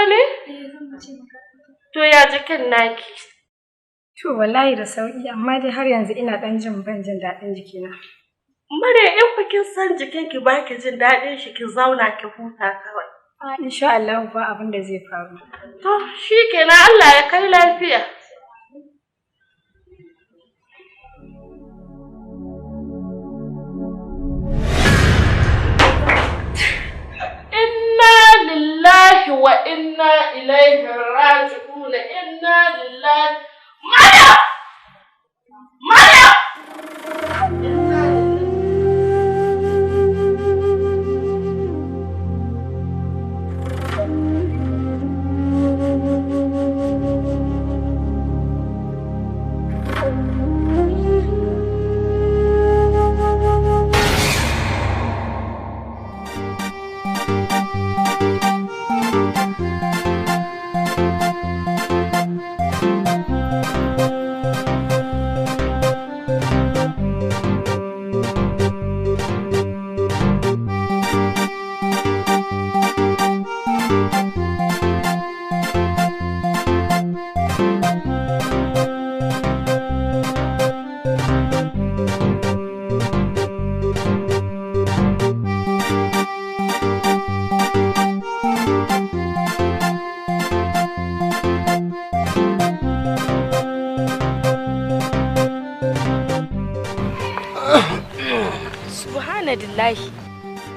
ne? To ya jikin naki? To wallahi da sauki amma dai har yanzu ina dan jin ban jin daɗin jikina. Mare in fa kin san jikinki ba ki jin daɗin shi ki zauna ki huta kawai. Insha Allah ba abin da zai faru. To shikenan Allah ya kai lafiya. Inna lillahi wa inna ilaihi raji'un. Inna lillahi. Maya! Maya! Subhanallahi.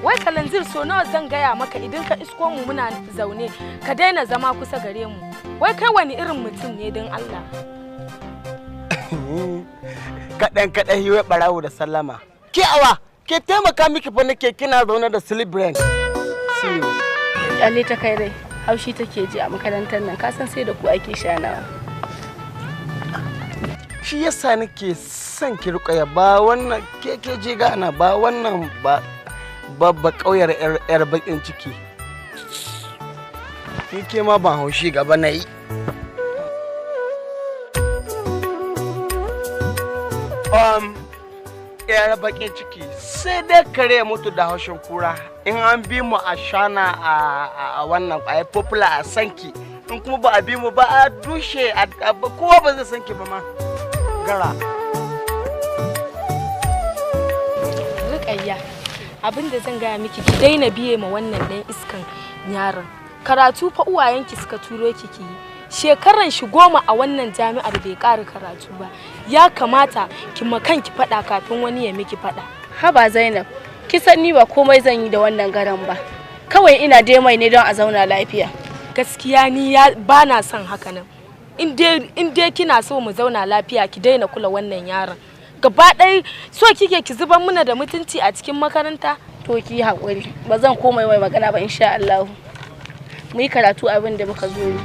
Wai kalanzir so nawa zan gaya maka idan ka isko mu muna zaune ka daina zama kusa gare mu. Wai kai wani irin mutum ne don Allah? Kaɗan hiwe ɓarawo da sallama. Ke awa, ke taimaka miki fa nake kina zaune da Silibren. Yalle ta kai rai, haushi take ji a makarantar nan, ka san sai da ku ake shanawa. Shi yasa nake son ki ya ba wannan keke je gana ba wannan ba babba ƙauyar yar bakin ciki. Ke ma ban haushi gaba na yi. Yar bakin ciki sai dai kare mutu da haushin kura in an bi mu a shana a wannan kwaye popular a sanki in kuma ba a bi mu ba a dushe kowa ba zai sanki ba ma gara. Rukayya, abinda zan gaya miki ki daina biye ma wannan dan iskan yaron. Karatu fa uwayenki suka turo ki ki yi. Shekaran shi 10 a wannan jami'ar bai ƙara karatu ba. Ya kamata ki makanki faɗa kafin wani ya miki faɗa. Haba Zainab, ki san ni ba komai zan yi da wannan garan ba. Kawai ina dai mai ne don a zauna lafiya. Gaskiya ni ba na son haka nan. In dai kina so mu zauna lafiya ki daina kula wannan yaron. Gaba ɗaya so kike ki zuban muna da mutunci a cikin makaranta? To ki haƙuri, ba zan komai mai magana ba insha Allah. Mu yi karatu abin da muka zo yi.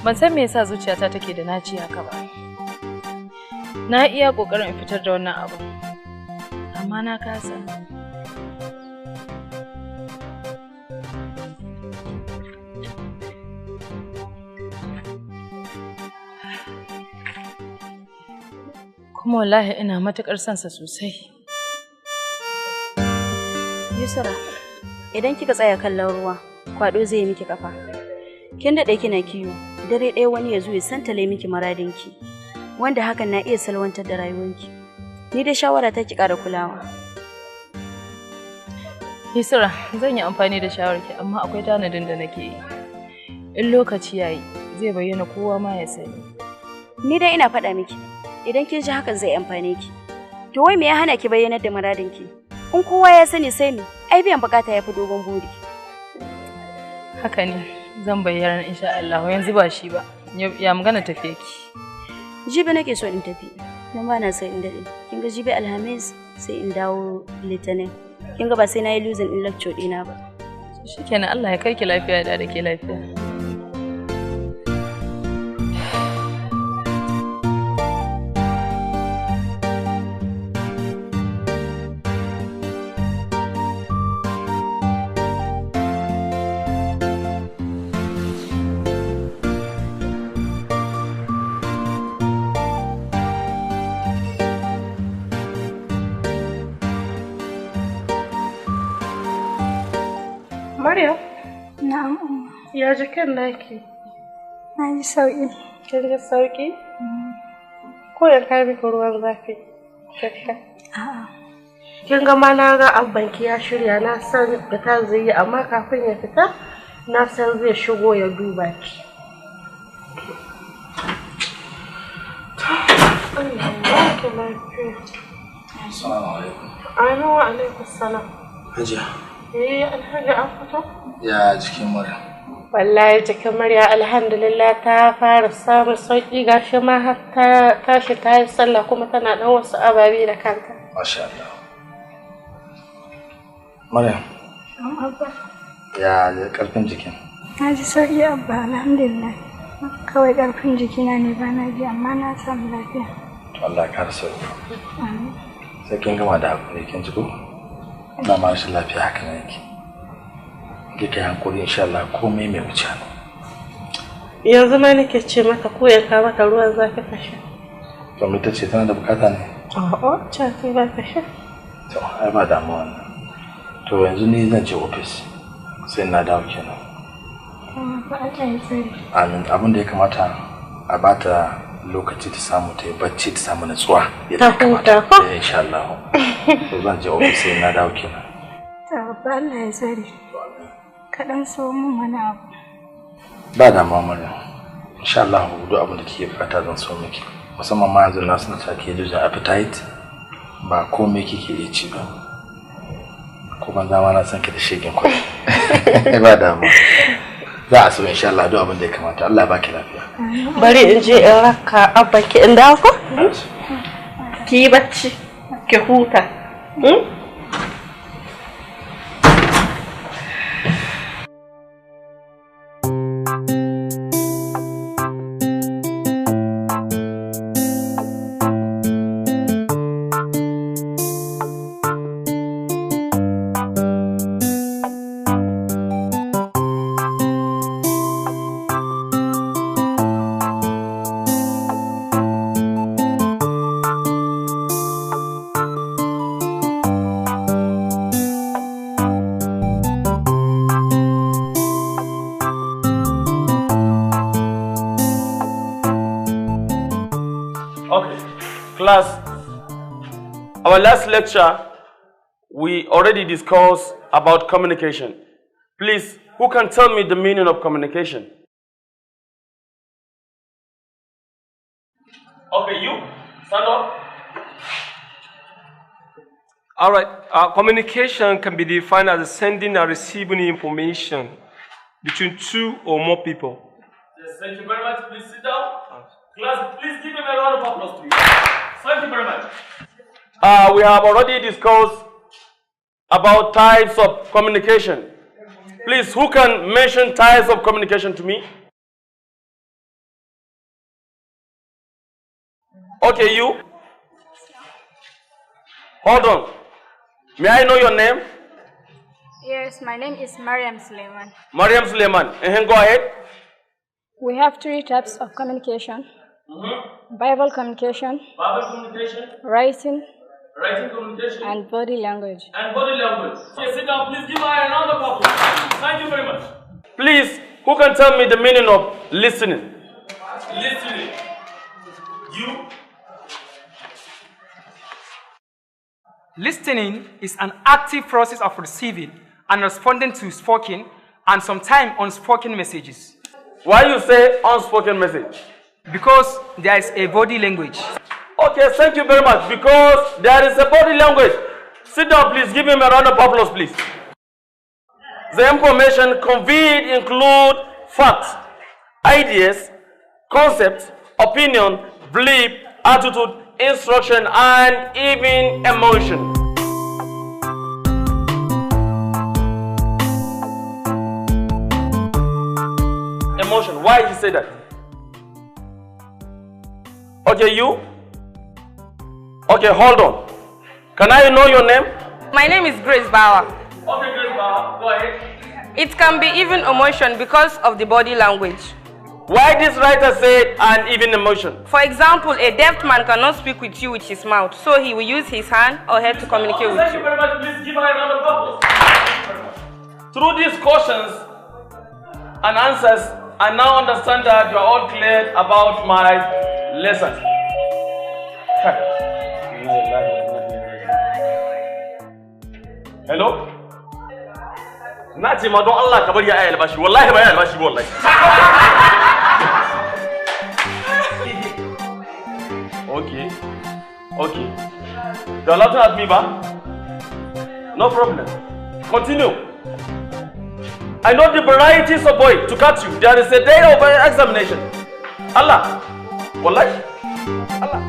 Ban san me yasa zuciyata take da naci haka ba. Na iya kokarin in fitar da wannan abu. Amma na kasa. Kuma wallahi ina matukar son sa sosai. Yusra, idan kika tsaya kallon ruwa, kwado zai miki kafa. Kin daɗe kina kiyo, dare ɗaya wani ya zo ya santale miki maradinki, wanda hakan na iya salwantar da rayuwarki. Ni da shawara ta ki ƙara kulawa. Yusra, zan yi amfani da shawararki amma akwai tanadin da nake yi. In lokaci yayi, zai bayyana kowa ma ya sani. Ni dai ina faɗa miki, idan kin ji hakan zai amfane ki. To wai me ya hana ki bayyanar da maradinki? In kowa ya sani sai me? Ai biyan bukata yafi dogon buri. Haka ne, zan bayyana insha Allah. Yanzu ba shi ba. Ya magana tafiye ki. Jibi nake so in tafi. Dan ba na sai in dade. Kin ga jibi Alhamis sai in dawo Litinin. Kin ga ba sai na yi losing din lecture dina ba. Shikenan Allah ya kai ki lafiya da ke lafiya. Maryam. Na'am umma. Ya jikin naki? Na ji sauƙi. Kin ji sauƙi? Ko ya kai miki ruwan zafi? A'a. Kin ga ma na ga abbanki ya shirya na san fita zai yi amma kafin ya fita na san zai shigo ya duba ki. Assalamu alaikum. Anu wa alaikum salam. Hajiya. Alhaji an fito? Ya jikin mura. Wallahi jikin murya alhamdulillah ta fara samun sauki gashi ma har ta tashi ta yi sallah kuma tana dan wasu ababe da kanta. Masha Allah. Maryam. Abba. Ya karfin jikin? Na ji sauƙi abba alhamdulillah. Kawai ƙarfin jikina ne ba na ji amma na samu lafiya. Allah ka rasa sauƙi. Sai kin gama da hakuri kin ji ko? Na ma rashin lafiya haka ne yake. Kike hankuri insha Allah komai mai wuce ne. Yanzu ma nake ce mata ko ya ka mata ruwan zafi ka sha. To me tace tana da bukata ne? A'a, ce ba ka sha. To ai ba damuwa wannan. To yanzu ni zan je office. Sai na dawo kenan. Amin. Abin da ya kamata a bata lokaci ta samu ta yi bacci ta samu natsuwa. Ta huta ko? Insha Allah. To zan je office sai na dawo kenan. Ba Allah ya tsare. Kaɗan so mun wani abu. Ba damuwa Maryam. Insha Allah duk abin da kike bukata zan so miki. Musamman ma yanzu na sanar ta ke losing appetite. Ba komai kike iya ci ba. Ko ban zama na san ki da shegin kuɗi. Ba damuwa. Za a so insha Allah duk abin da ya kamata. Allah ya baki lafiya. Bari in je in raka abbanki in dawo ko? Ki yi bacci, ki huta. Class, our last lecture, we already discussed about communication. Please, who can tell me the meaning of communication? Okay, you, stand up. All right, communication can be defined as sending and receiving information between two or more people. Yes, thank you very much. Please sit down. Class, please give him a round of applause, please. Thank you very much. We have already discussed about types of communication. Please, who can mention types of communication to me? Okay, you. Hold on. May I know your name? Yes, my name is Mariam Suleiman. Mariam Suleiman. Go ahead. We have 3 types of communication. Verbal communication, writing, communication, and body language. Okay, sit down. Please give her a round of applause. Thank you very much. Please, who can tell me the meaning of listening? Listening. You. Listening is an active process of receiving and responding to spoken and sometimes unspoken messages. Why you say unspoken message? Because there is a body language. Okay, thank you very much. Because there is a body language. Sit down, please. Give him a round of applause, please. The information conveyed include facts, ideas, concepts, opinion, belief, attitude, instruction, and even emotion. Emotion. Why he say that? Okay, you? Okay, hold on. Can I know your name? My name is Grace Bauer. Okay, Grace Bauer, go ahead. It can be even emotion because of the body language. Why this writer said and even emotion? For example, a deaf man cannot speak with you with his mouth, so he will use his hand or head to communicate with you. Thank you very much. Please give her a round of applause. Through these questions and answers, I now understand that you are all clear about my lesson. Hello? Na ce ma don Allah ka bari ya ayi albashi, wallahi ba ya albashi ba wallahi. Okay. You're allowed to have me back? No problem. Continue. I know the varieties of boy to catch you. There is a day of examination. Allah. Wallahi. Allah.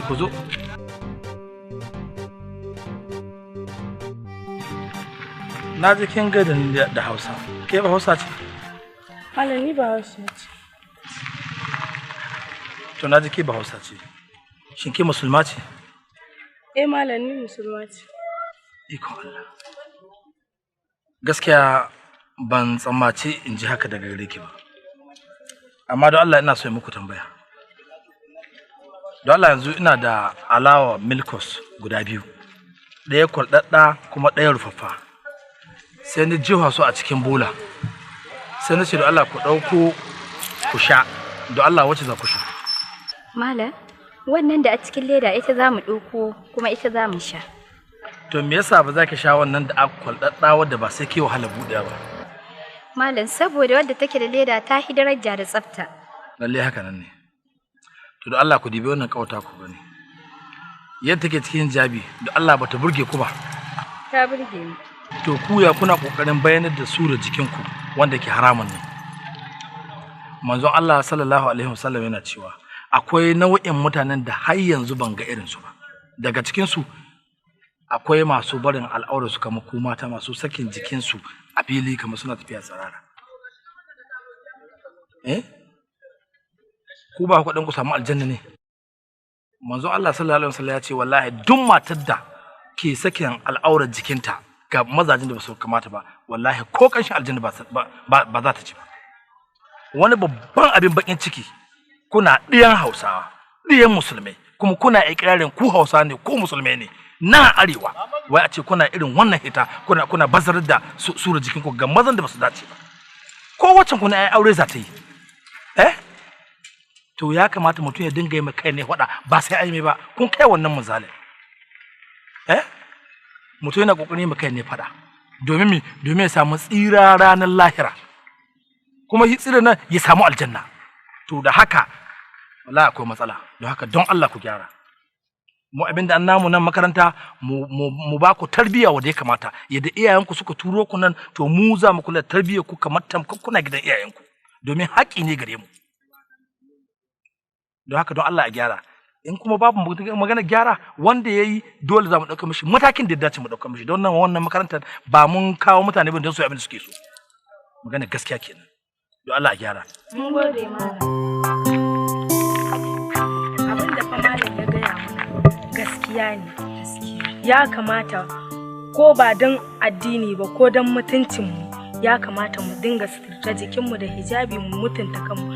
Ku zo. Na ji kin ga da Hausa. Ke ba Hausa ce? Malam ni ba Hausa ce. To na ji ke ba Hausa ce. Shin ke musulma ce? Malam ni musulma ce. Iko Allah. Gaskiya ban tsammaci in ji haka daga gare ki ba. Amma don Allah ina so yi muku tambaya. Don Allah yanzu ina da alawa milkos guda biyu. Ɗaya kwalɗaɗɗa kuma ɗaya rufaffa. Sai ni jiwa su a cikin bola. Sai na ce don Allah ku ɗauko ku sha. Don Allah wacce za ku sha? Malam, wannan da a cikin leda ita za mu ɗauko kuma ita za mu sha. To me yasa ba za ki sha wannan da kwalɗaɗɗa wadda ba sai ke wahala buɗewa ba? Malam, saboda wadda take da leda ta hi daraja da tsafta. Lalle haka nan ne. To da Allah ku dibe wannan kawata ku gani. Yadda take cikin jabi, da Allah bata burge ku ba. Ta burge ni. To ku ya kuna kokarin bayanar da sura jikinku wanda ke haramun ne. Manzon Allah sallallahu alaihi wasallam yana cewa akwai nau'in mutanen da har yanzu ban ga irin su ba. Daga cikin su akwai masu barin al'aura su kamar ku mata masu sakin jikinsu a fili kamar suna tafiya tsarara. Ku ba ku dan ku samu aljanna ne? Manzo Allah sallallahu alaihi wasallam ya ce wallahi duk matar da ke sakin al'aurar jikinta ga mazajin da ba su kamata ba wallahi ko kanshin aljanna ba za ta ci ba. Wani babban abin bakin ciki kuna ɗiyan Hausawa, ɗiyan musulmai, kuma kuna ikirarin ku Hausa ne ko musulmai ne na arewa wai a ce kuna irin wannan hita kuna bazarar da sura jikinku ga mazan da ba su dace ba. Ko wacce kuna ai aure za ta yi. To ya kamata mutum ya dinga yi kai ne faɗa ba sai ai mai ba kun kai wannan misali. Mutum yana kokarin yi kai ne faɗa domin ya samu tsira ranar lahira kuma yi tsira nan ya samu aljanna. To da haka wallahi akwai matsala don haka don Allah ku gyara. Mu abinda an namu nan makaranta mu ba ku tarbiyya wanda ya kamata yadda iyayenku suka turo ku nan to mu za mu kula da tarbiyyar ku kamar tamkar kuna gidan iyayenku domin haƙi ne gare mu. Don haka don Allah a gyara. In kuma babu magana gyara wanda yayi dole za mu dauka mishi matakin da ya dace mu dauka mishi don nan wannan makarantar ba mun kawo mutane bin don su abin da suke so. Magana gaskiya kenan. Don Allah a gyara. Mun gode malam. Abin da fa malam ya gaya mana gaskiya ne. Ya kamata ko ba don addini ba ko don mutuncinmu ya kamata mu dinga suturta jikinmu da hijabi mu mutunta kanmu.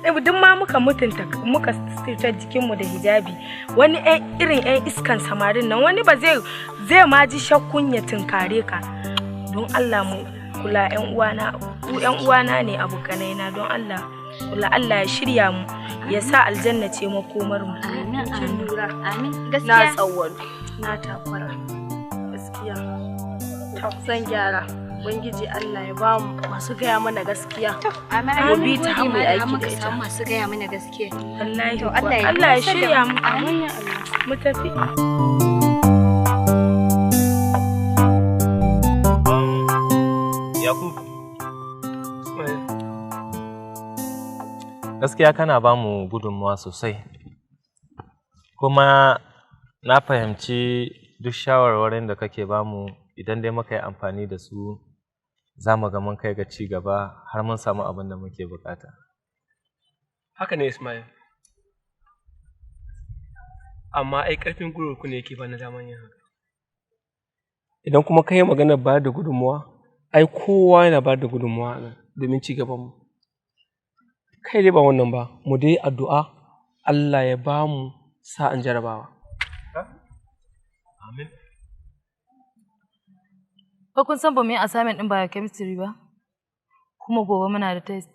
Duk ma muka suturta jikinmu da hijabi wani irin 'yan iskan samarin nan wani ba zai ma ji shakkun ya tunkare ka. Don Allah mu kula 'yan uwana ne abokanai na don Allah kula Allah ya shirya mu ya sa aljanna ce makomar mu. Amin. Amin. Na tsawon na takwara gaskiya zan gyara. Ubangiji Allah ya ba mu masu gaya mana gaskiya. Mu bi ta hamu aiki da ita. Masu gaya mana gaskiya. Wallahi Allah ya shirya mu. Amin ya Allah. Mu tafi. Yakub. Gaskiya kana ba mu gudunmawa sosai. Kuma Na fahimci duk shawarwarin da kake bamu idan dai muka yi amfani da su za mu ga mun kai ga ci gaba har mun samu abin da muke bukata. Haka ne Ismail. Amma ai ƙarfin gwiwarku ne yake bani daman yin haka. Idan kuma ka yi maganar bayar da gudunmuwa, ai kowa yana bayar da gudunmuwa nan domin ci gabanmu. Kai dai ba wannan ba, mu dai addu'a Allah ya ba mu sa'an jarabawa. Amin. Ko kun san ba mu yi assignment ɗin biochemistry ba? Kuma gobe muna da test.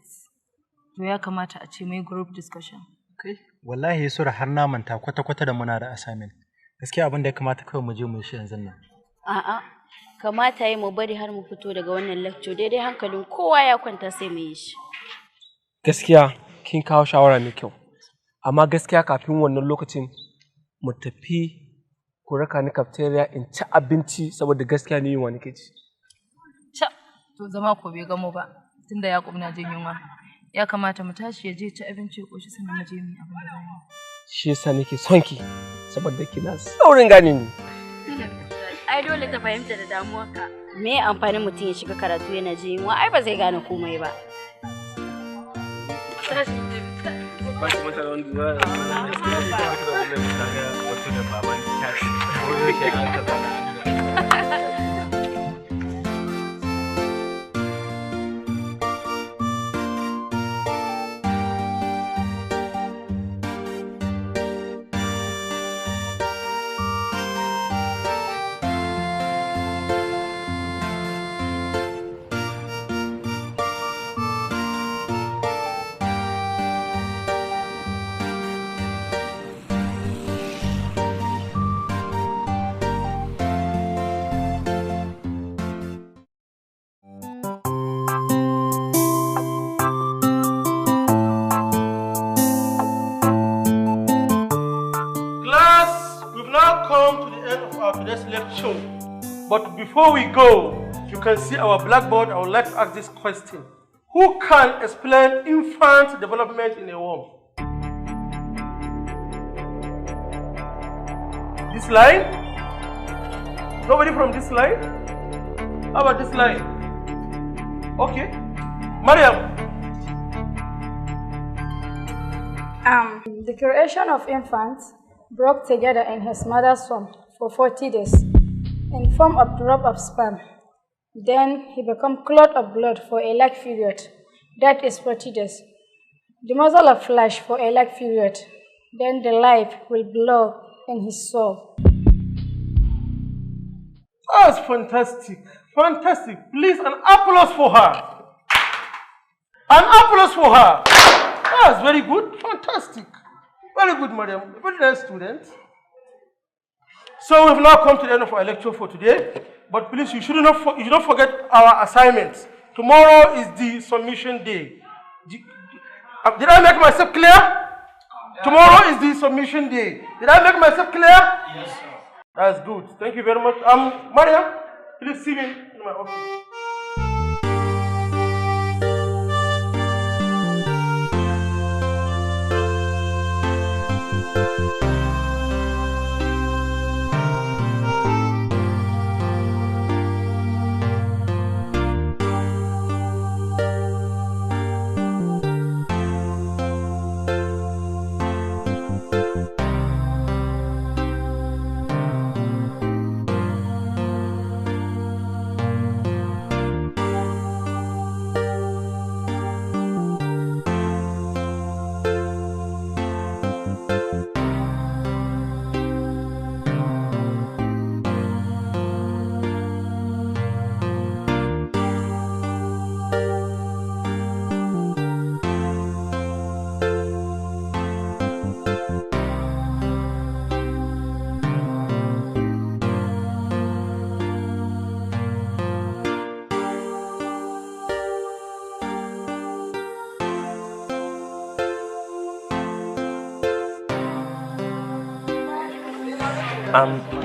To ya kamata a ce mu yi group discussion. Kai, wallahi Sura har na manta kwata-kwata da muna da assignment. Gaskiya abin da ya kamata kawai mu je mu shi yanzu nan. A'a, kamata yi mu bari har mu fito daga wannan lecture daidai hankalin kowa ya kwanta sai mu yi shi. Gaskiya kin kawo shawara mai kyau. Amma gaskiya kafin wannan lokacin mu tafi ku raka ni cafeteria in ci abinci saboda gaskiya ni yunwa nake ci. To zama ko bai gamo ba tunda Yakub na jin yunwa. Ya kamata mu tashi ya je ci abinci ya koshi sannan mu je mu yi abin da zamu. Shi yasa nake son ki saboda kina saurin gane ni. Ai dole ta fahimta da damuwarka. Me amfanin mutum ya shiga karatu yana jin yunwa ai ba zai gane komai ba. But before we go, you can see our blackboard. I would like to ask this question. Who can explain infant development in a womb? This line? Nobody from this line? How about this line? Okay. Mariam. The creation of infants broke together in his mother's womb for 40 days in form of drop of sperm. Then he become clot of blood for a like period, that is 40 days. The muzzle of flesh for a like period, then the life will blow in his soul. That's fantastic, fantastic. Please, an applause for her. An applause for her. That's very good, fantastic. Very good, madam. Very nice student. So we've now come to the end of our lecture for today. But please, you should not forget our assignments. Tomorrow is the submission day. Did I make myself clear? Yeah. Tomorrow is the submission day. Did I make myself clear? Yes, sir. That's good. Thank you very much. Mariam, please see me in my office.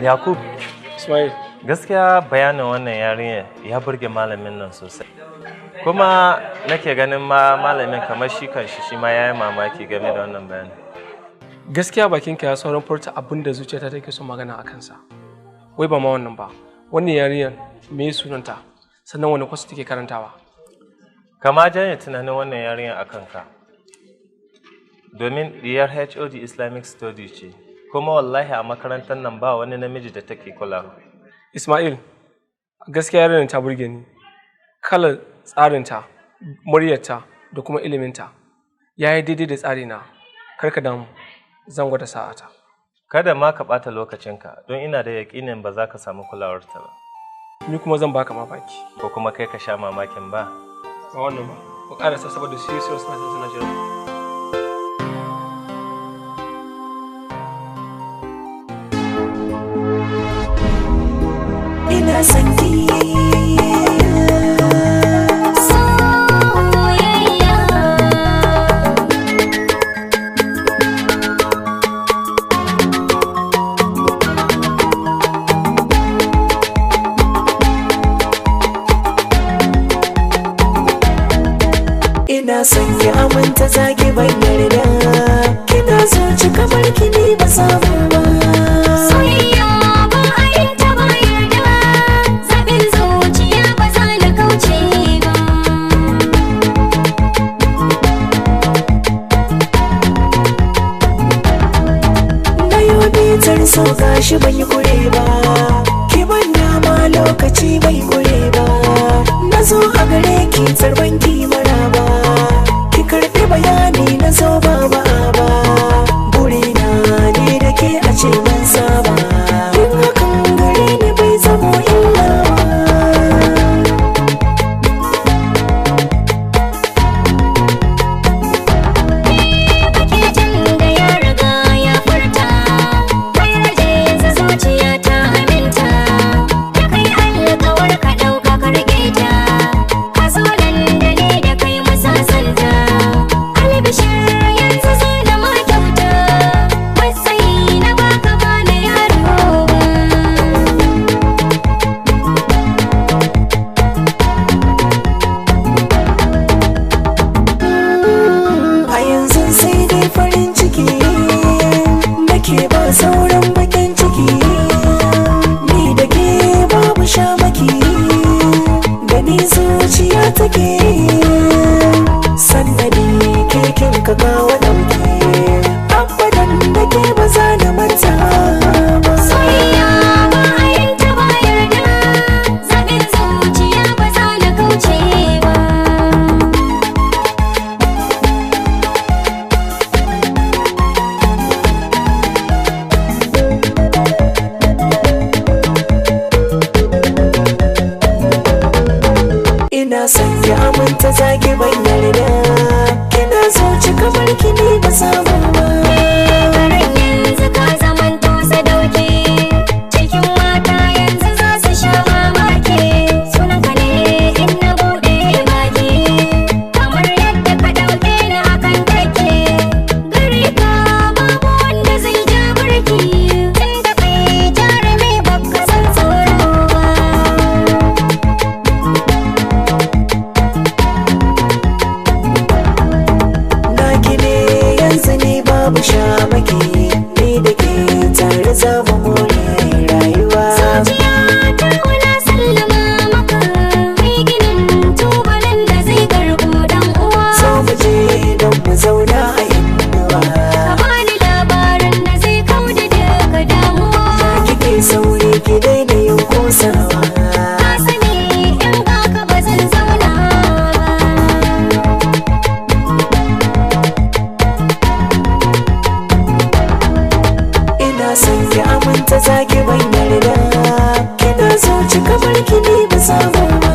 Yakub, Ismail, gaskiya bayanin wannan yarinya ya burge malamin nan sosai. Kuma nake ganin ma malamin kamar shi kanshi shi ma yayi mamaki game da wannan bayanin. Gaskiya bakinka ya sauran furta abin da zuciyata take so magana a kansa. Wai ba ma wannan ba. Wannan yarinyar me sunanta? Sannan wani kwas take karantawa? Kama janye tunanin wannan yarinyar a kanka. Domin diyar HOD Islamic Study ce, kuma wallahi a makarantar nan ba wani namiji da take kulawa. Ismail, gaskiya yarinyar ta burge ni. Kalar tsarinta, muryarta da kuma iliminta ya yi daidai da tsarina. Karka damu, zan gwada sa'ata. Kada ma ka ɓata lokacinka don ina da yaƙinin ba za ka samu kulawarta ba. Ni kuma zan baka mamaki. Ko kuma kai ka sha mamakin ba. Ba wannan ba, ku ƙarasa saboda su yi suna jira. Ina son ki. Ina son ki aminta zaki ban yarda. Kina zuci kamar kini ba samu ba. Soyayya ba a yin ta ba yarda. Zaɓin zuciya ba za na kauce ba. Na yi bitar so gashi ban yi kure ba. Ki ban dama lokaci bai kure ba. Na zo a gare ki tarban ki maraba. Ki karɓi bayani na zo ba ba. Burina ne da ke a ce ban saba. Yin hakan gare ni bai zamo illa. Bakitin da ya riga ya furta. Bai raje zuciya ta aminta. Da kai alƙawar ka ɗauka ka rike ta. Ka zo nan da ne da kai musasanta. Albishir yanzu zo da ma kyauta. Matsayi na baka ba na yaro ba. A yanzu sai dai farin ciki. Nake ba sauran bakin ciki. Ni da ke babu shamaki. Da ni zuciya take. Sannadi keken ka kawo ɗauki. Abadan da ke ba za na manta ba. Soyayya ba a yin ta ba yarda. Zaɓin zuciya ba za na kauce ba. Ina son ki aminta zaki ban yarda. Kina zuci kamar kini ba samu ba. Garin yanzu ka zamanto sadauki. Cikin mata yanzu za su sha mamaki. Sunanka ne in na buɗe baki. Kamar yadda ka ɗauke ni hakan take. Gare ka babu wanda zai ja burki. Tunda kai jarumi baka san tsoro ba. Naki ne yanzu ni babu shamaki. Ni da ke tare za mu more rayuwa. Zuciya ta wala sallama maka. Kai ginin tubalin da zai karɓo ɗan uwa. So mu je don mu zauna a inuwa. Ka bani labarin da zai kauda duka damuwa. Ya kike sauri ki daina yin kosawa. Ka sani in baka ba zan zauna ba. Ina son ki aminta zaki ban yarda. Kina zuci kamar kini ba samu ba.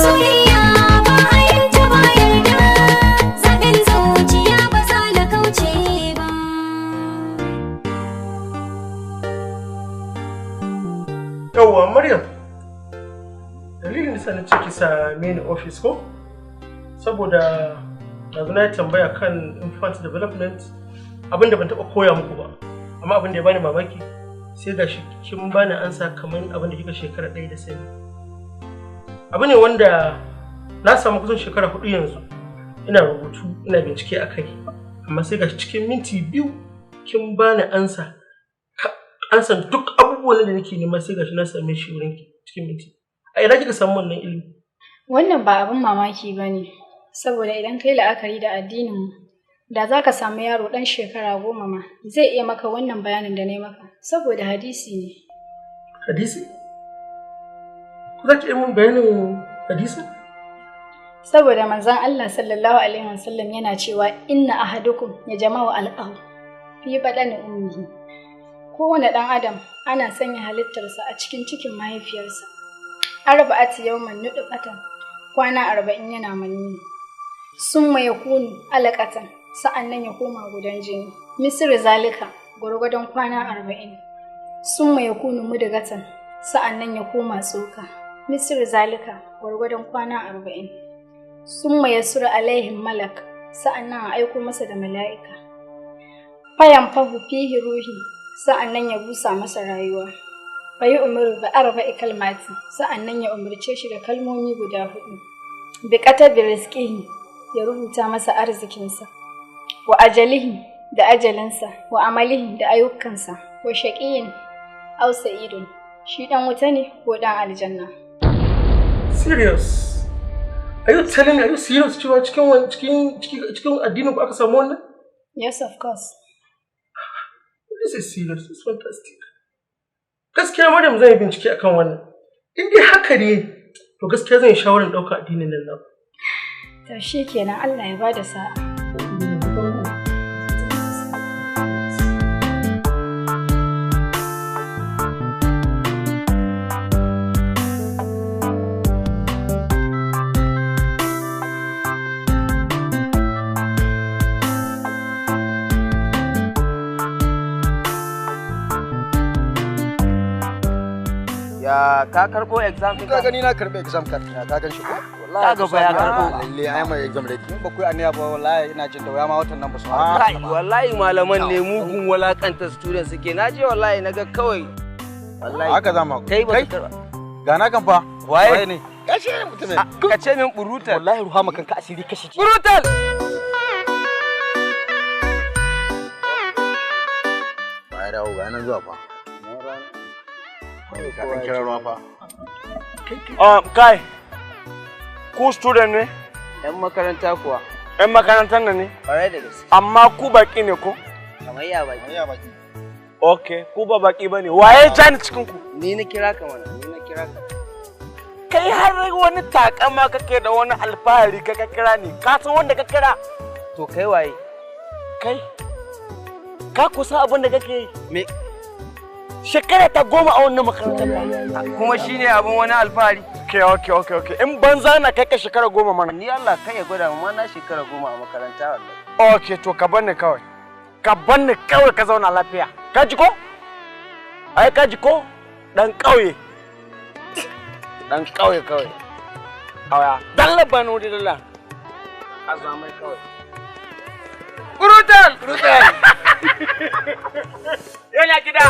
Soyayya ba a yin ta ba yarda. Zaɓin zuciya ba za na kauce ba. Yawwa Maryam, dalilin da na ce ki same ni office ko? Saboda yanzu na yi tambaya kan infant development, abinda ban taɓa koya muku ba, amma abin da ya bani mamaki sai ga shi kin bani ansa kamar abin da kika shekara 1 da sani. Abu ne wanda na samu kusan shekara 4 yanzu ina rubutu ina bincike a kai, amma sai ga cikin minti 2 kin bani ansan duk abubuwan da nake nema sai gashi na same shi wurin cikin minti. A ina kika samu wannan ilimi? Wannan ba abin mamaki bane, saboda idan kai la'akari da addinin mu, da zaka samu yaro dan shekara 10 ma zai iya maka wannan bayanin da nayi maka, saboda hadisi ne. Hadisi? Ku zaki yi mun bayanin hadisi? Saboda manzon Allah sallallahu alaihi wasallam yana cewa inna ahadukum yajma'u al-qaw fi badani ummihi. Kowane ɗan adam ana sanya halittarsa a cikin mahaifiyarsa. Arba'ati yawman nutfatan, kwana 40 yana manni. Summa yakunu alaqatan, sa'annan ya koma gudan jini. Misri zalika, gurgudan kwana 40. Summa yakunu mudghatan, sa'annan ya koma tsoka. Misri zalika, gurgudan kwana 40. Summa yasuru alaihim malak, sa'annan a aiko masa da mala'ika. Fayan fahu fihi ruhi, sa'annan ya busa masa rayuwa. Fayi umaru bi arba'i kalmati, sa'annan ya umarce shi da kalmomi guda 4. Bi qatabi rizqihi, ya rubuta masa arzikinsa. Wa ajalihi, da ajalinsa. Wa amalihi, da ayyukansa. Wa shaqiyin aw sa'idun, shi dan wuta ne ko dan aljanna. Serious? Are you telling me, are you serious cewa cikin addinin ku aka samu wannan? Yes, of course. This is serious, it's fantastic. Gaskiya madam zan yi bincike akan wannan. In dai haka ne, to gaskiya zan yi shawarar ɗaukar addinin nan. To shikenan, Allah ya bada sa'a. Ya ka karbo exam ɗin ka gani na karbe exam card ina ka gan shi ko wallahi ka ga ya karbo lalle ai mai exam ready ba ku aniya ba wallahi ina jin da waya ma watan nan ba su kai wallahi malaman ne mugun walakanta student suke naje wallahi naga kawai wallahi haka zama kai ba ga na kan fa waye ne kace mutumin ka ce min burutal wallahi ruha makan ka asiri kashi burutal bai dawo ga nan zuwa fa Kai, ku student ne? ‘Yan makaranta kuwa. ‘Yan makarantar nan ne? Ƙwarai da gaske. Amma ku baki ne ko? Kamar ya baki. Ok, ku ba baki ba ne. Waye ja ni cikin ku? Ni na kira ka mana, ni na kira ka. Kai har wani takama kake da wani alfahari ka kira ni. Ka san wanda ka kira? To kai waye? Kai, ka kusa abin da kake yi? Me? Shekara ta 10 a wannan makarantar ba. Kuma shine abin wani alfahari. Okay. In banza na kai ka shekara 10 mana. Ni Allah kai ya gwada mu na shekara 10 a makaranta wallahi. Okay, to ka banne kawai. Ka banne kawai ka zauna lafiya. Ka ji ko? Ai ka ji ko? Dan kauye. Dan kauye kawai. Aya, dalla banu da dalla. Azamai kawai. Brutal. Yana gida.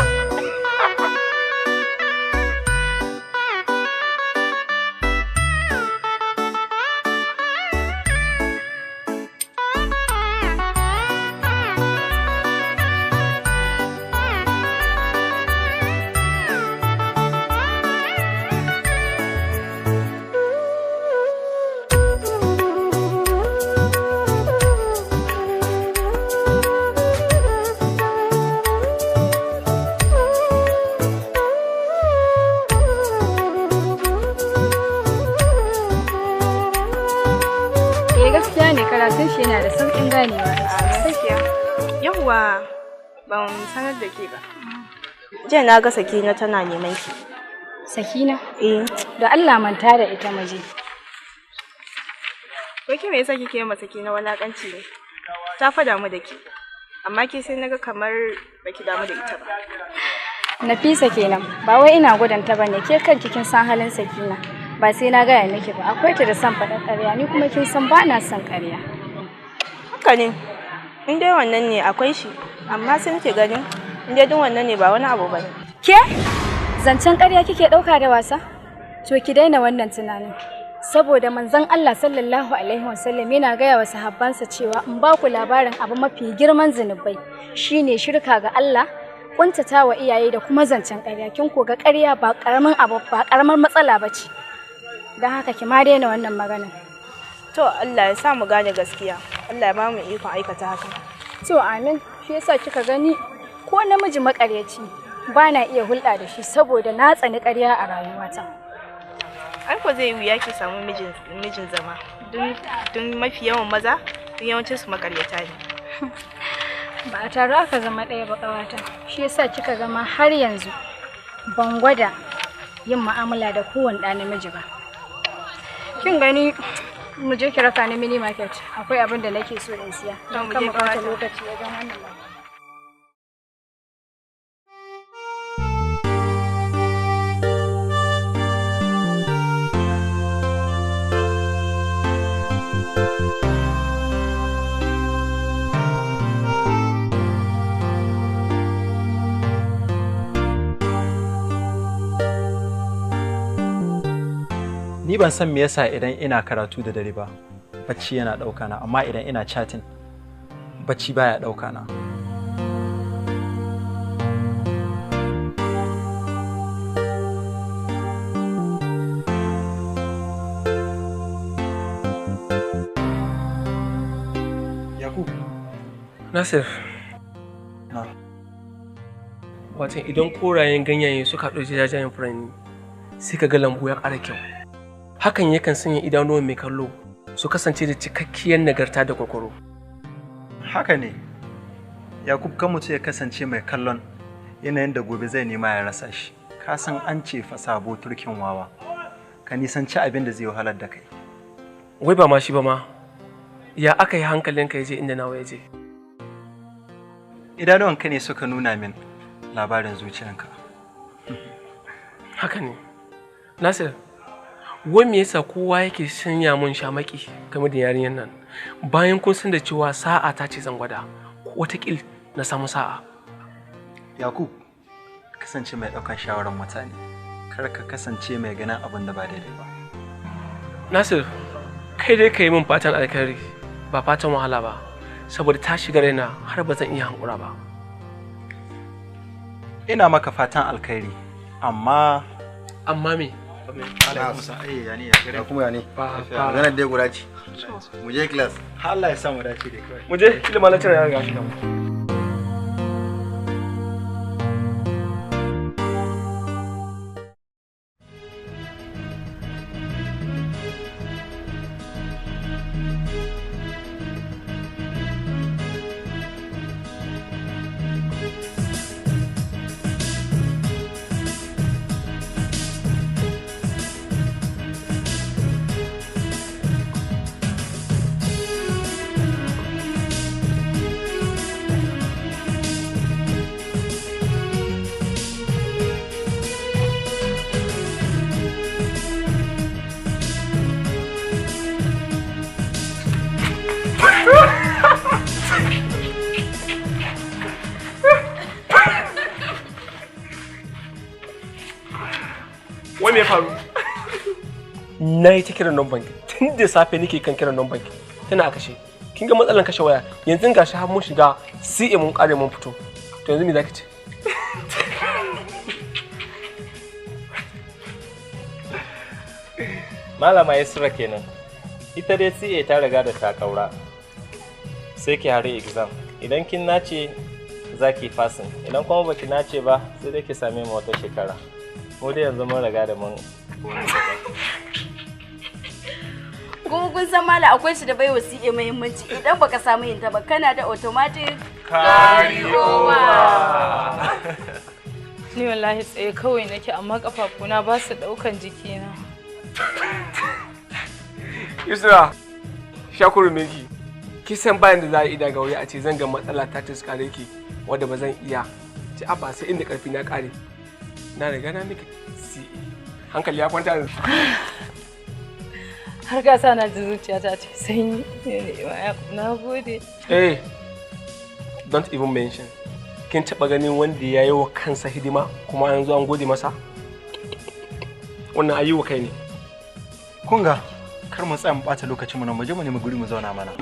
Karatun shi yana da sauƙin ganewa. Safiya, yawwa ban sanar da ke ba. Jiya na ga Sakina tana neman ki. Sakina? Eh. Da Allah manta da ita maje. Wai ke me yasa kike yi masa Sakina walakanci ne? Ta fa damu da ki. Amma ke sai naga kamar baki damu da ita ba. Nafisa kenan. Ba wai ina gudanta bane, ke kanki kin san halin Sakina. Ba sai na gaya miki ba, akwai ta da son faɗa ƙarya, ni kuma kin san ba na son ƙarya. Haka ne, in dai wannan ne akwai shi, amma sai nake ganin in dai din wannan ne ba wani abu ba ne. Ke? Zancen ƙarya kike ɗauka da wasa? To ki daina wannan tunanin. saboda manzon Allah sallallahu alaihi wasallam yana gaya wa sahabbansa cewa in ba ku labarin abu mafi girman zunubai shine shirka ga Allah, kuntata wa iyaye da kuma zancen ƙarya. Kin ko ga ƙarya ba ƙaramin abu ba ƙaramar matsala bace. Dan haka ki ma daina wannan magana. To Allah ya sa mu gane gaskiya. Allah ya ba mu ikon aikata haka. To amin. Shi yasa kika gani ko namiji makaryaci ba na iya hulɗa da shi saboda na tsani ƙarya a rayuwata. Ai ko zai wuya ki samu mijin zama. Dun mafi yawan maza, yawancin su makaryata ne. Ba a tare aka zama ɗaya ba ƙawata. Shi yasa kika gama har yanzu ban gwada yin mu'amala da kowane ɗa namiji ba. Kin gani mu je ki raka ni mini market. Akwai abin da nake so in siya. Don kan mu ɓata lokaci wajen wannan ba. Ni ban san me yasa idan ina karatu da dare ba bacci yana ɗauka na, amma idan ina chatting bacci baya ɗauka na. Yakub. Nasir. Wato idan korayen ganyaye suka haɗu da jajayen furanni sai ka ga lambu ya ƙara kyau. Hakan yakan sanya idanuwan mai kallo su kasance da cikakkiyar nagarta da kwakwaro. Haka ne, Yakub kan mutu ya kasance mai kallon yanayin da gobe zai nema ya rasa shi. Ka san an ce fa sabo turkin wawa, ka nisanci abin da zai wahalar da kai. Wai ba ma shi ba ma, ya aka yi hankalinka ya je inda nawa ya je? Idanuwanka ne suka nuna min labarin zuciyanka. Haka ne. Nasir, wai me yasa kowa yake sanya mun shamaki game da yarinyar nan bayan kun san da cewa sa'a ta ce zan gwada ko watakil na samu sa'a? Yakub, kasance mai ɗaukar shawarar mutane, kar ka kasance mai ganin abin da ba daidai ba. Nasir, kai dai ka yi min fatan alkhairi ba fatan wahala ba, saboda ta shiga raina har ba zan iya hankura ba. Ina maka fatan alkhairi, amma me? Ya kuma ya ne? Maganar dai guda ce. Mu je class. Allah ya samu dace da kai. Mu je ilimin lecture ya riga shi nan. Wai me faru? Na yi ta kiran nan banki tun da safe nake kan kiran nan banki tana kashe. Kin ga matsalan kashe waya yanzu gashi har mun shiga CA mun kare mun fito. To yanzu me zaki ce? Malama Yusra kenan. Ita dai CA ta riga da ta kaura. Sai ki hare exam. Idan kin nace za ki fasin. Idan kuma baki nace ba sai dai ki same mu wata shekara. Mu dai yanzu mun riga da mun kuma kun san mala akwai shi da baiwa CA muhimmanci idan baka samu yin ta ba kana da automatic carry over. Ni wallahi tsaye kawai nake amma kafafuna ba su daukan jikina. Yusra, shakuru miki. Ki san bayan da za a yi daga wuri a ce zan ga matsala ta tuskare ki wadda ba zan iya ci a ba sai inda karfi na kare. Na riga na miki CA. Hankali ya kwanta da har ka sa na ji zuciyata ta sanyi. Na gode. Hey, don't even mention. Kin taɓa ganin wanda ya yi wa kansa hidima kuma yanzu an gode masa? Wannan ayyuka kai ne. Kunga, kar mu tsaya mu bata lokacin mu nan mu je mu nemi guri mu zauna mana.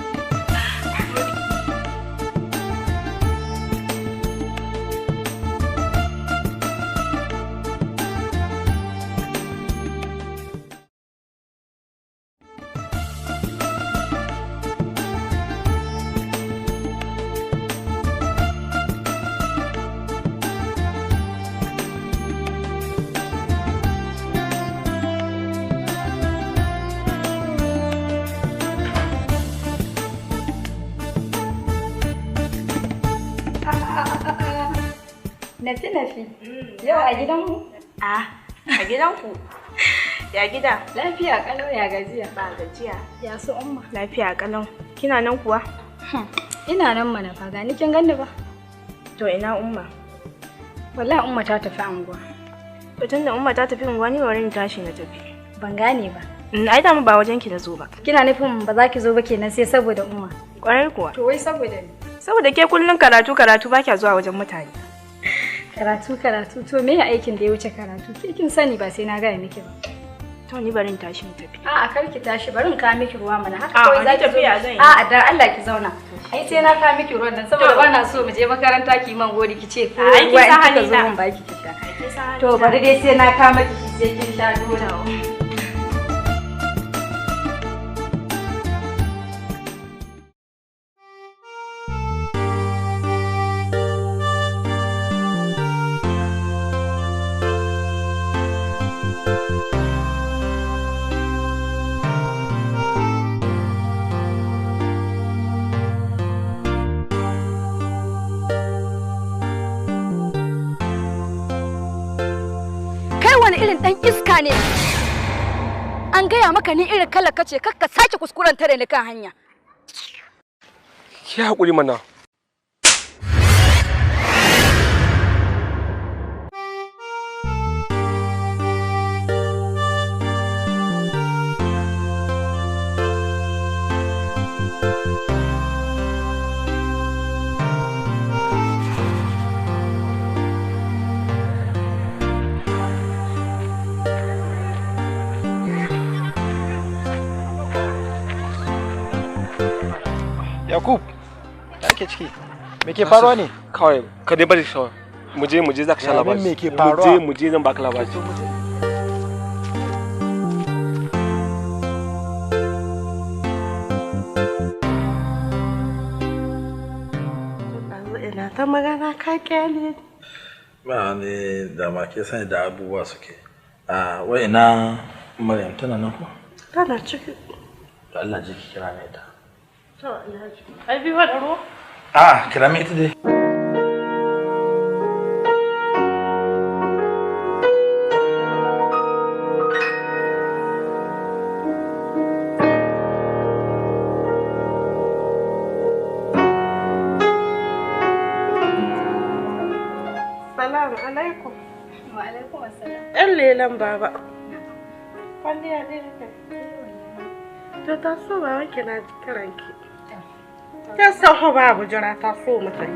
Nafi. Yau a gidanmu? A gidanku. Ya gida? Lafiya kalau ya gajiya. Ba gajiya. Ya su umma? Lafiya kalau. Kina nan kuwa? Ina nan mana fa gani kin ganni ba? To ina umma? Wallahi umma ta tafi anguwa. To tunda umma ta tafi anguwa ni bari ni tashi na tafi. Ban gane ba. Ai da mu ba wajen ki na zo ba. Kina nufin ba za ki zo ba kenan sai saboda umma? Kwarai kuwa. To wai saboda ni? Saboda ke kullun karatu ba kya zuwa wajen mutane. Karatu to me ya aikin da ya wuce karatu? Ke kin sani ba sai na gaya miki ba. To ni barin tashi mu tafi. A'a kar ki tashi barin ka miki ruwa mana haka kawai za ki tafiya zan yi. A'a dan Allah ki zauna. Ai sai na ka miki ruwan nan saboda ba na so mu je makaranta ki man gori ki ce ko ruwa in kika zo mun baki ki sha. To bari dai sai na ka miki sai kin sha dole. Wani irin dan iska ne? An gaya maka ni irin kala kace kakka sake kuskuren tare ni kan hanya. Ki hakuri mana. Yakub, da ake ciki. Me ke faruwa ne? Kawai, ka dai bari kawai. Mu je zaka sha labari. Me ke faruwa? Mu je zan baka labari. Ina ta magana ka kyale. Ba ne da ma ke sani da abubuwa suke. Wai ina Maryam tana nan ko? Tana ciki. To Allah ji ki kira ne ta. Ai bi wa ruwa? Kira mai ita dai. Salamu alaikum. Wa alaikum assalam. Yan lelan baba. Kwalliya ne kai. To ta so ba wanke na kiranki. Ta san ho babu jira ta so mutai.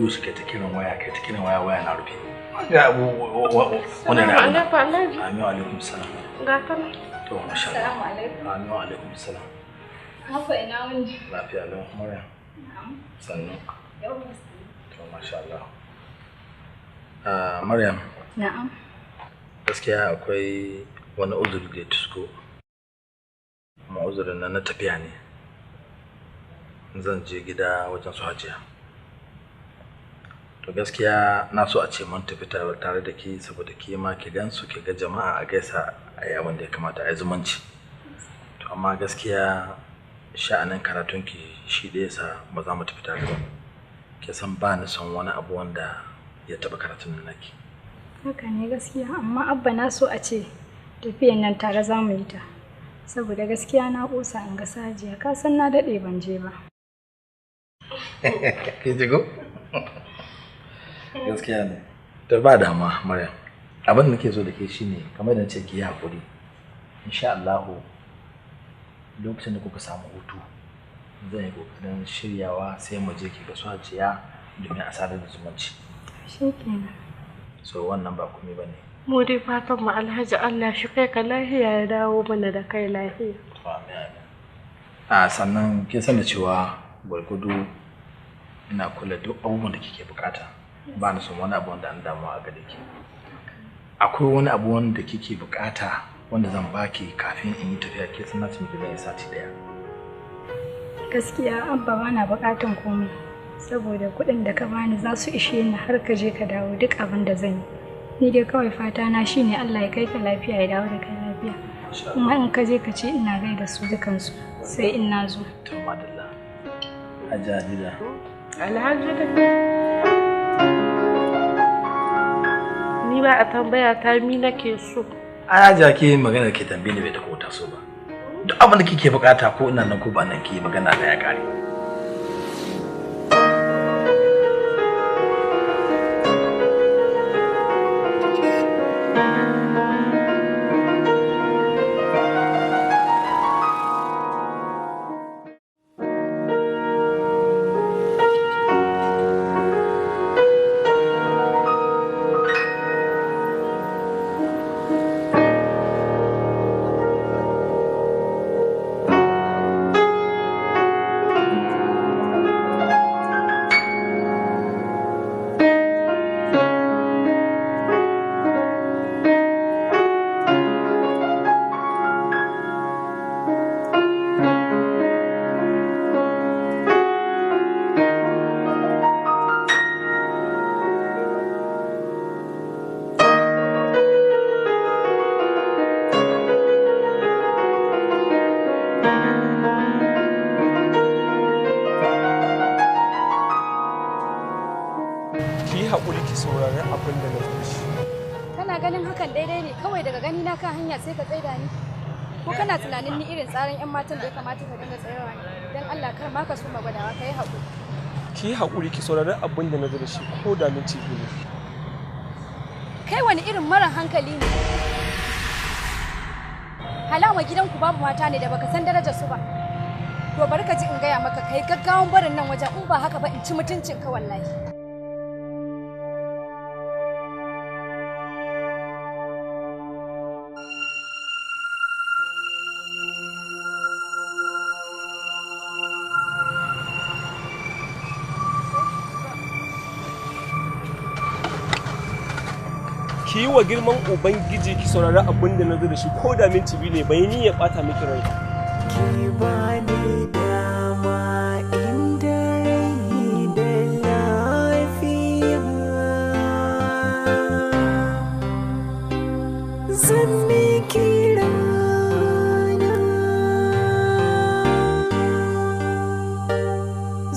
Suke ta kiran waya na rufe. Ga wannan ra'ayi. Amin wa alaikum salam. Ga kana. To masha Allah. Assalamu alaikum. Amin wa alaikum salam. Haka ina wani. Lafiya lau Maryam. Sannu. Yau. To masha Allah. Maryam. Na'am. Gaskiya akwai wani uzuri da ya tusko. Kuma uzurin nan na tafiya ne. Zan je gida wajen su Hajiya. To gaskiya na so a ce mun tafi tare da ke saboda ke ma ki gansu ki ga jama'a a gaisa a yi abin da ya kamata a yi zumunci. To amma gaskiya sha'anin karatun ki shi da yasa ba za mu tafi tare ba. Ke san ba ni son wani abu wanda ya taba karatun nan naki. Haka ne gaskiya amma abba na so a ce tafiyan nan tare za mu yi ta. Saboda gaskiya na kosa in ga Sajiya ka san na dade ban je ba. Ke ji go? Gaskiya ne. To ba dama Maryam. Abin da nake so da ke shine kamar da ce ki yi hakuri. Insha Allah lokacin da kuka samu hutu zan yi kokarin shiryawa sai mu je ki ga su Hajiya domin a sadar da zumunci. Shikenan. So wannan ba komai bane. Mu dai fatan mu Alhaji Allah shi kai ka lafiya ya dawo mana da kai lafiya. Amin. Sannan kin san da cewa gwargwado ina kula duk abubuwan da kike bukata. Ba na son wani abu wanda an damu a gare ki. Akwai wani abu wanda kike bukata wanda zan baki kafin in yi tafiya ke sanar da miki zan sati daya. Gaskiya abba bana bukatan komai saboda kuɗin da ka bani za su ishe ni har ka je ka dawo duk abin da zan yi. Ni dai kawai fata na shine Allah ya kai ka lafiya ya dawo da kai lafiya. Kuma in ka je ka ce ina gaida su dukansu sai in na zo. To madalla. Hajji Hadiza. Alhaji da ni ba a tambaya ta mi nake so. Aya jake magana ke tambaye ni bai ta kota so ba. Duk abin da kike bukata ko ina nan ko ba nan ke magana da ya kare. tunanin ni irin tsarin 'yan matan da ya kamata ka dinga tsayawa ne don Allah kar ma ka so magwadawa ka yi haƙuri. Ki yi haƙuri ki saurari abin da na zo da shi ko da minti biyu ne. Kai wani irin mara hankali ne? Halama gidanku babu mata ne da baka san darajar su ba. To bari ka ji in gaya maka kai gaggawan barin nan wajen in ba haka ba in ci mutuncin ka wallahi. Ki yi wa girman Ubangiji ki saurari abin da na zo da shi ko da minti biyu ne bai ni ya bata miki rai. Ki ba ni dama inda rai da lafiya zan miki rana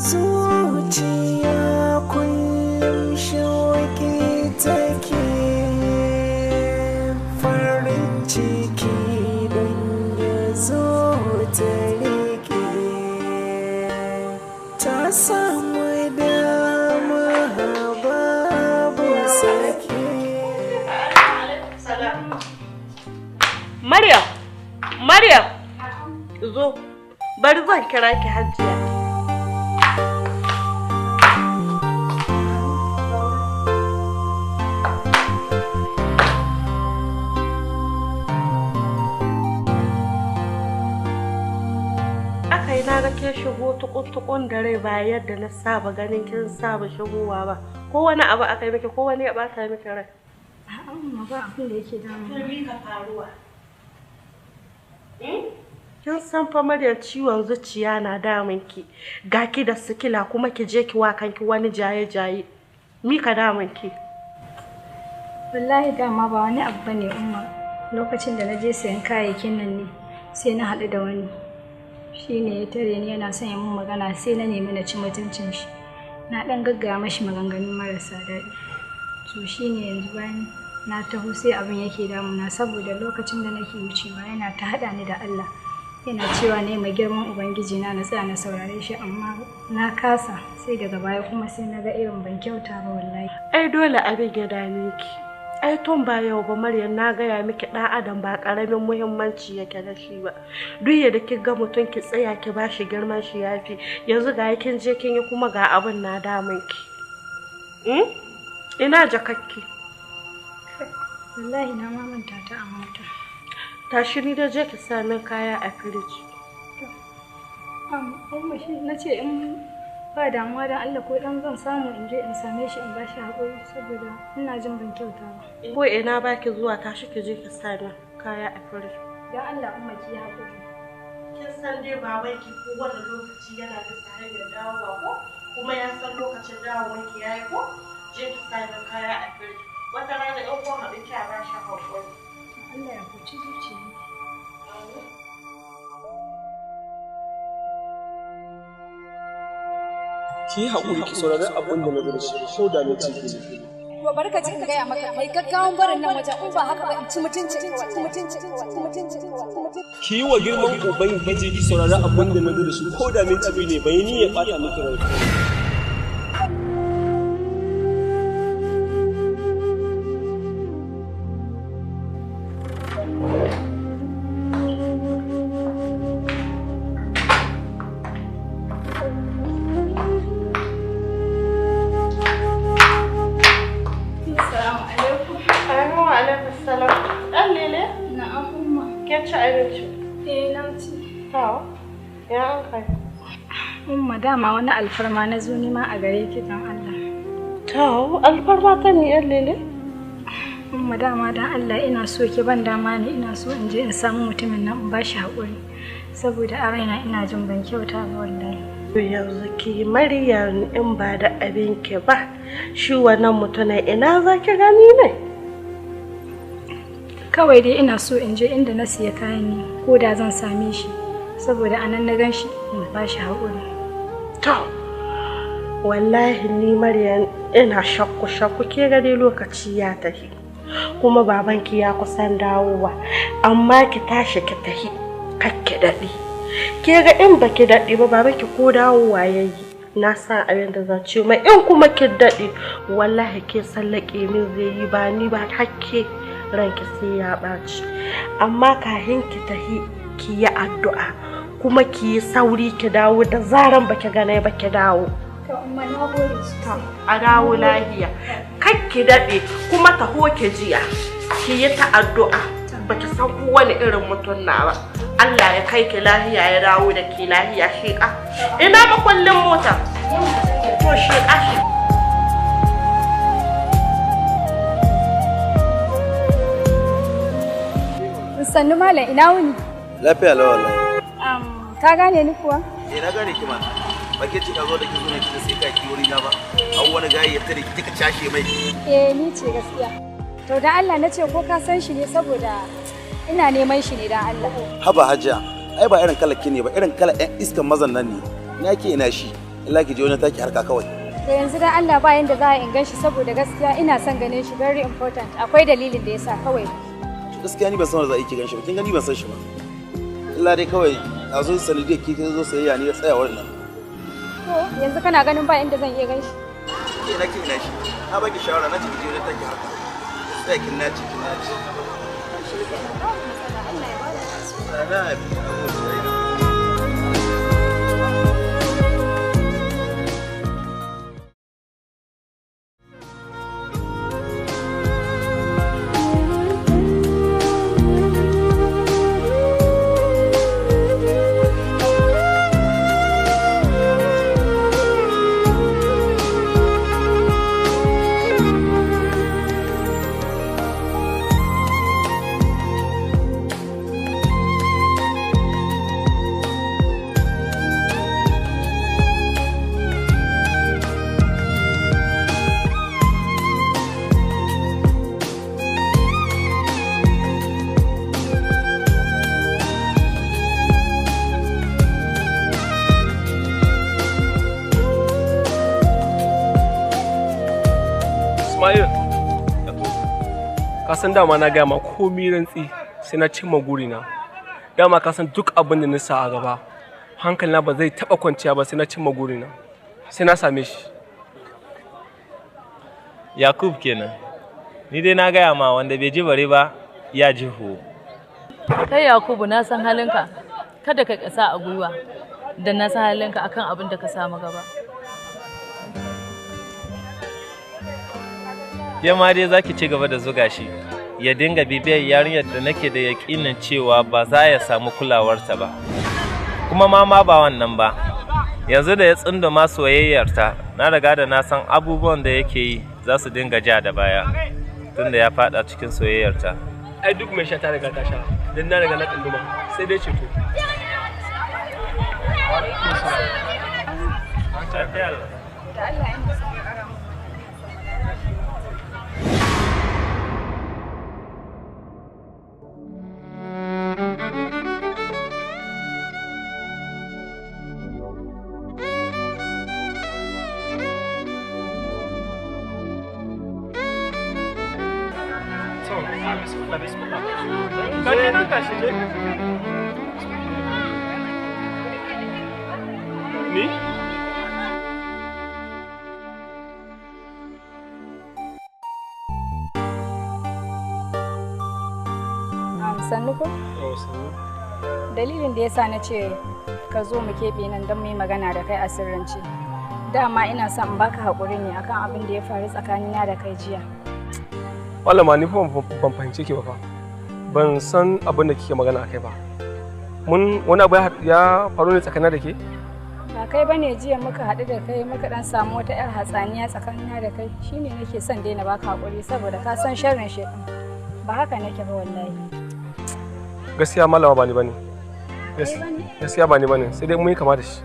zuciya kullum shauki take ciki don ya zo ta rike ta samu dama babu sake. Maryam zo bari zan kira ki Hajiya. Na ga ke shigo tukun da rai ba yadda na saba ganin kin saba shigowa ba. Ko wani abu aka yi miki ko wani ya bata miki rai? A'a amma ba abin da yake damu. Kin ka faruwa. Kin san fa Maryam ciwon zuciya na damun ki. Ga ki da sikila kuma ki je ki wa kanki wani jaye-jaye. Mi ka damun ki? Wallahi dama ba wani abu bane umma. Lokacin da na je sayan kayayyakin nan ne sai na haɗu da wani. Shi ne ya tare ni yana son ya mun magana sai na nemi na ci mutuncin shi. Na ɗan gaggaya mashi maganganun marasa daɗi. To shi ne yanzu bayan na taho sai abin yake damuna saboda lokacin da nake wucewa yana ta haɗa ni da Allah. yana cewa ne mai girman ubangiji na tsaya na saurare shi amma na kasa sai daga baya kuma sai na ga irin ban kyauta ba wallahi. Ai dole abin ya dame ki. Ai tun ba yau ba Maryam na gaya miki ɗan adam ba ƙaramin muhimmanci yake da shi ba. Duk yadda kin ga mutum ki tsaya ki bashi girman shi yafi. Yanzu ga kin je kin yi kuma ga abin na damun ki. Ina jakakki. Wallahi na mamanta ta a mota. Tashi ni da je ki sa min kaya a firiji. Amma shi na ce in ba damuwa dan Allah ko dan zan samu in je in same shi in bashi haƙuri saboda ina jin ban kyauta ba. Ko ina baki zuwa tashi ki je ki sa min kaya a firiji. Dan Allah umma ki haƙuri. Kin san dai babanki ko wani lokaci yana da hanyar dawowa ko kuma ya san lokacin dawowanki yayi ko je ki sa min kaya a firiji. Wata rana in ko haɗu ki a bashi haƙuri. Allah ya huci zuciya. Ki haƙuri ki saurari abin da na zo da shi ko da ne ce ki. To bari ka ji in gaya maka kai gaggawan barin nan wajen in ba haka ba in ci mutuncin Ki yi wa girman ubangiji ki saurari abin da na zo da shi ko da minti biyu ne bai ni ya ɓata miki rai. Dama wani alfarma na zo nima a gare ki dan Allah. To, alfarma ta ne yan lele? Dama dan Allah ina so ki ban dama ne ina so in je in samu mutumin nan in bashi haƙuri saboda a raina ina jin ban kyauta ba wallahi. Yanzu ki Maryam in ba da abin ki ba shi wannan mutumin ina za ki gani ne? Kawai dai ina so in je inda na siya kayan ne ko da zan same shi saboda anan na gan shi in bashi haƙuri. To, wallahi ni Maryam ina shakku ke ga dai lokaci ya tafi kuma babanki ya kusan dawowa amma ki tashi ki tafi kakke daɗi ke ga in baki daɗi ba babanki ko dawowa yayi na san abin da zan ce mai in kuma ki daɗi wallahi ke sallake min zai yi ba ni ba hakke ranki sai ya ɓaci amma kahin ki tafi ki yi addu'a kuma ki yi sauri ki dawo da zaran baki gane ba ki dawo. A dawo lahiya. Kar ki daɗe kuma taho ki jiya. Ki yi ta addu'a baki san ko wani irin mutum na ba. Allah ya kai ki lahiya ya dawo da ki lahiya shiƙa. Ina makullin mota. To shiƙa shi. Sannu malam ina wuni? Lafiya lawa. Ka gane ni kuwa? Na gane ki ma. Bake ci ka zo da ki zo ne kika sai ka ki wuri na ba. An wani gayi ya tare kika cashe mai. Ni ce gaskiya. To dan Allah nace ko ka san shi ne saboda ina neman shi ne dan Allah. Haba Hajiya, ai ba irin kalar ki ne ba, irin kalar ɗan iskan mazan nan ne. Ina ke ina shi. Allah ki je wani taki harka kawai. To yanzu dan Allah ba yanda za a in ganshi saboda gaskiya ina son ganin shi very important. Akwai dalilin da yasa kawai. To gaskiya ni ban san wanda za a yi ki ganshi ba. Kin gani ban san shi ba. Allah dai kawai a zo sanadiyar ki zo sayayya ne ya tsaya wannan. To yanzu kana ganin ba inda zan iya ganshi. Ina shi. Na baki shawara na ci ki je wani taki harka. Sai kin naci. Allah ya bada. Ismail, ka san dama na gaya ma komi rantsi sai na cimma gurina. Dama ka san duk abin da na sa a gaba, hankalina ba zai taɓa kwanciya ba sai na cimma gurina. Sai na same shi. Yakub kenan. Ni dai na gaya ma wanda bai ji bare ba ya ji ho. Kai Yakubu na san halinka. Kada ka kasa a gwiwa. Dan na san halinka akan abin da ka samu gaba. Ke ma dai zaki ci gaba da zuga shi. Ya dinga bibiyar yarinyar da nake da yakinin cewa ba za ya samu kulawarta ba. Kuma ma ba wannan ba. Yanzu da ya tsunduma soyayyarta, na riga da na san abubuwan da yake yi za su dinga ja da baya. Tunda ya fada cikin soyayyarta. Ai duk mai sha ta riga ta sha. Dan na riga na tsunduma. Sai dai ceto. Ni? Sannu ko? Dalilin da yasa na ce ka zo mu keɓe nan don mu yi magana da kai a sirrance. Dama ina son in baka haƙuri ne akan abin da ya faru tsakanina da kai jiya. Malama ni fa ban fahimce ki ba fa. Ban san abin da kike magana akai ba. Wani abu ya faru ne tsakanin da ke? Ba kai bane jiya muka haɗu da kai muka dan samu wata 'yar hatsaniya tsakanina da kai. Shine nake son daina baka haƙuri saboda ka san sharrin shedan. Ba haka nake ba wallahi. Gaskiya malama ba ni bane. Gaskiya ba ni bane, sai dai mun yi kama da shi.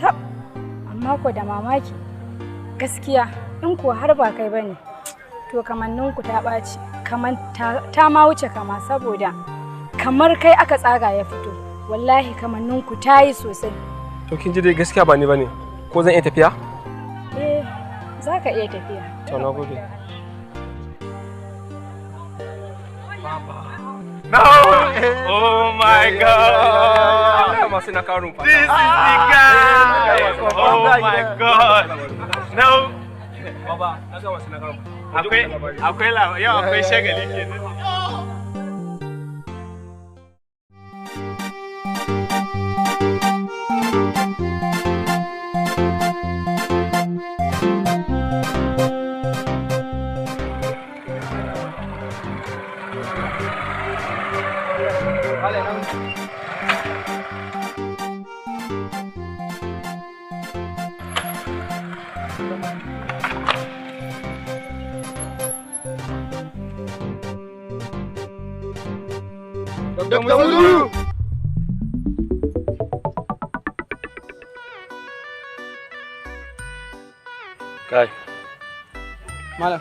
Tab. Amma ko da mamaki. Gaskiya in ko har ba kai bane. To kamanninku ta ɓaci, kaman ta ma wuce kama saboda kamar kai aka tsaga ya fito. Wallahi kamanninku ta yi sosai. To kin ji dai gaskiya ba ni bane. Ko zan iya tafiya? Eh, za ka iya tafiya. To na gode. No! Oh my God! This is the guy! Oh my God! No! Baba, na ga wasu na karu. Akwai shagali kenan. Kai. Malam.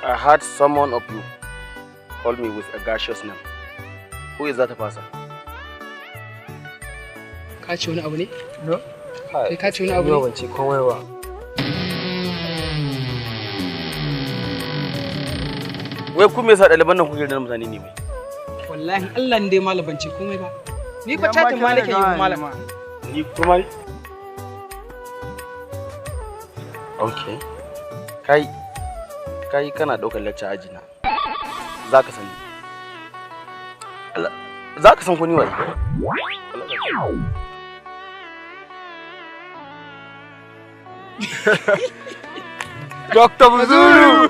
I heard someone of you call me with a gaseous name. Who is that person? Ka ce wani abu ne? No. Kai ka ce wani abu ne? Ban ce komai ba. Wai ku me yasa ɗaliban nan kuke da mutane ne bai? Wallahi Allah ne dai malam ban ce komai ba. Ni fa chatin ma nake yi malam. Ni kuma ne? Okay. Kai kana ɗaukar lecture aji na. Za ka sani. Za ka san ku ni wai. Dr. Muzuru!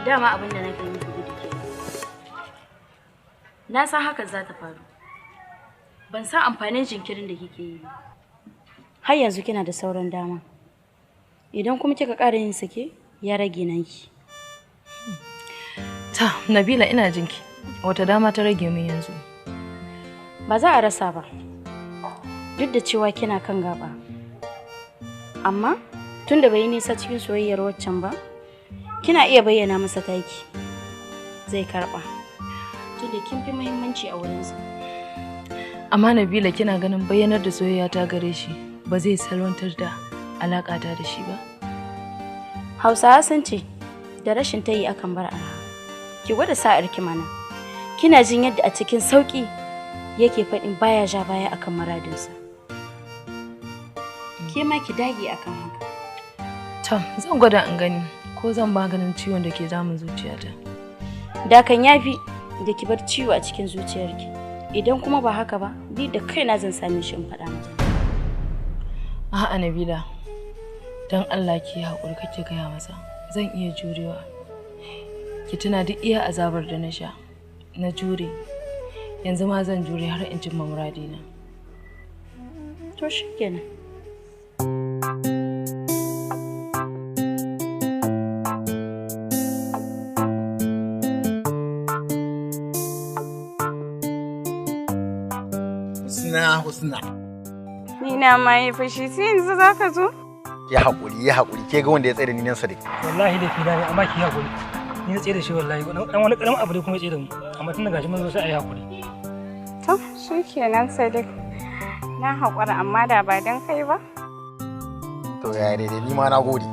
Dama abin da nake miki gudu ke. Na san haka za ta faru. Ban san amfanin jinkirin da kike yi ba. Har yanzu kina da sauran dama. Idan kuma kika ƙara yin sake, ya rage nanki. Ta, Nabila ina jinki. Wata dama ta rage min yanzu. Ba za a rasa ba. Duk da cewa kina kan gaba. Amma tunda bai yi nisa cikin soyayyar waccan ba, kina iya bayyana masa taki. Zai karba. Tunda kin fi muhimmanci a wurinsa. Amma Nabila kina ganin bayyanar da soyayya ta gare shi ba zai salwantar da alaƙata da shi ba? Hausawa sun ce da rashin tayi akan bar arha. Ki gwada sa'arki mana. Kina jin yadda a cikin sauki yake faɗin baya ja baya akan muradinsa. Ke ma ki dage akan haka. To, zan gwada in gani ko zan maganin ciwon da ke damun zuciyata. Da kan yafi da ki bar ciwo a cikin zuciyarki. Idan kuma ba haka ba, ni da kaina zan same shi in faɗa masa. A'a Nabila, don Allah ki haƙuri kake gaya masa. Zan iya jurewa. Ki tuna duk iya azabar da na sha. Na jure. Yanzu ma zan jure har in cimma muradina. To shikenan. Husna. Ni na ma yi fushi sai yanzu za ka zo? Ya haƙuri, ke ga wanda ya tsaye da ni nan Sadiq. Wallahi da fina ne amma ki haƙuri. Ni na tsaye da shi wallahi, dan wani karamin abu ne kuma ya tsaye da mu. Amma tun da gashi mun zo sai a yi haƙuri. To, shikenan Sadiq. Na haƙura amma da ba dan kai ba. To ya daidai ni ma na gode.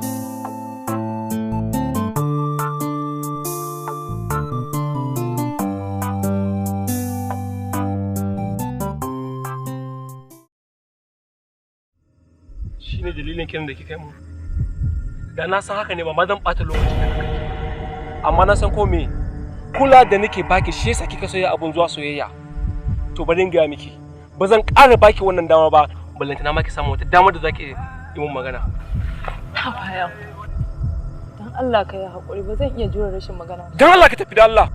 Shine dalilin kiran da kika yi mu. Da na san haka ne ba ma zan ɓata lokaci da kai. Amma na san ko me kula da nake baki shi yasa kika soya abun zuwa soyayya. To bari in gaya miki ba zan ƙara baki wannan dama ba ballantana ma ki samu wata damar da zaki yi mun magana. Ha bayan. Dan Allah ka yi haƙuri ba zan iya jure rashin magana. Dan Allah ka tafi da Allah.